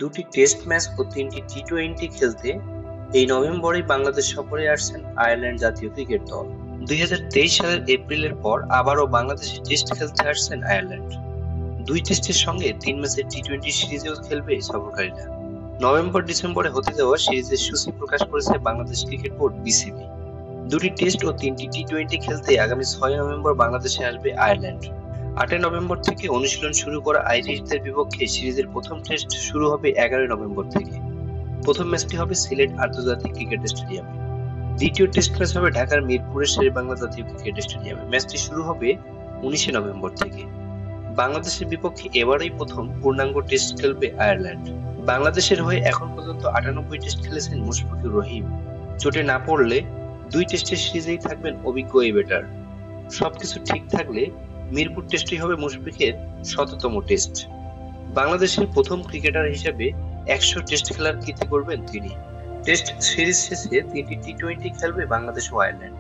দুটি test match ও 3টি টি-20 খেলতে এই নভেম্বরেই বাংলাদেশ সফরে আসছেন আয়ারল্যান্ড জাতীয় ক্রিকেট দল। 2023 সালের এপ্রিলের পর আবারও বাংলাদেশে টেস্ট খেলতে আসছেন আয়ারল্যান্ড। 2 টেস্টের সঙ্গে 3 ম্যাচের টি-20 সিরিজেও খেলবে সফরকারীরা। নভেম্বর-ডিসেম্বরে হতে যাওয়া সিরিজের সূচি প্রকাশ করেছে বাংলাদেশ ক্রিকেট বোর্ড বিসিবি। 2টি টেস্ট ও 3টি টি-20 খেলতে আগামী 6 নভেম্বর বাংলাদেশে আসবে আয়ারল্যান্ড। 8 নভেম্বর থেকে অনুশীলন শুরু করা আইরিশদের বিপক্ষে সিরিজের প্রথম টেস্ট শুরু হবে 11 নভেম্বর থেকে। প্রথম ম্যাচটি হবে সিলেট আন্তর্জাতিক ক্রিকেট স্টেডিয়ামে। দ্বিতীয় টেস্ট ম্যাচ হবে ঢাকার মিরপুরের শেরেবাংলা জাতীয় ক্রিকেট স্টেডিয়ামে। ম্যাচটি শুরু হবে 19 নভেম্বর থেকে। বাংলাদেশের বিপক্ষে এবারই প্রথম পূর্ণাঙ্গ টেস্ট খেলবে আয়ারল্যান্ড। বাংলাদেশের হয়ে এখন পর্যন্ত 98 টেস্ট খেলেছেন মুশফিকুর রহিম। চোটে না পড়লে 2 টেস্টের সিরিজেই থাকবেন অভিজ্ঞ এই ব্যাটার। সবকিছু ঠিক থাকলে মিরপুর টেস্টই হবে মুশফিকের 100তম টেস্ট। বাংলাদেশের প্রথম ক্রিকেটার হিসেবে 100 টেস্ট খেলার কীর্তি করবেন তিনি। টেস্ট সিরিজ শেষে 3টি টি-20 খেলবে বাংলাদেশ ও আয়ারল্যান্ড।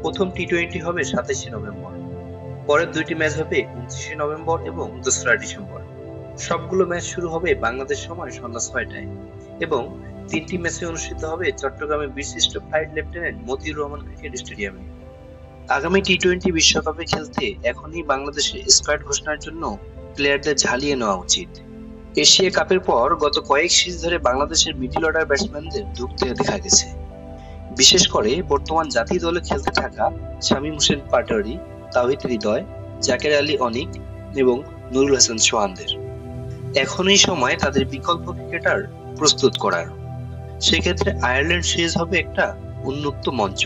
প্রথম টি-20 হবে 27 নভেম্বর। পরের 2টি ম্যাচ হবে 29 নভেম্বর এবং 2রা ডিসেম্বর। সবগুলো ম্যাচ শুরু হবে বাংলাদেশ সময় সন্ধ্যা 6টায় এবং 3টি ম্যাচে অনুষ্ঠিত হবে চট্টগ্রামের বিশিষ্ট flight lieutenant Motiur Rahman cricket স্টেডিয়ামে। আগামী টি-20 বিশ্বকাপে খেলতে এখনই বাংলাদেশের স্কোয়াড ঘোষণার জন্য প্লেয়ারদের ঝালিয়ে নেওয়া উচিত। এশিয়া কাপের পর গত কয়েক সিরিজ ধরে বাংলাদেশের মিডল অর্ডার ব্যাটসম্যানদের ধুঁকতে দেখা গেছে, বিশেষ করে বর্তমান জাতীয় দলে খেলতে থাকা শামীম হোসেন পাটোয়ারি, তাওহিদ হৃদয়, জাকের আলী অনিক এবং নুরুল হাসান সোহানদের। এখনই সময় তাদের বিকল্প ক্রিকেটার প্রস্তুত করার। সেক্ষেত্রে আয়ারল্যান্ড সিরিজ হবে একটা উন্মুক্ত মঞ্চ।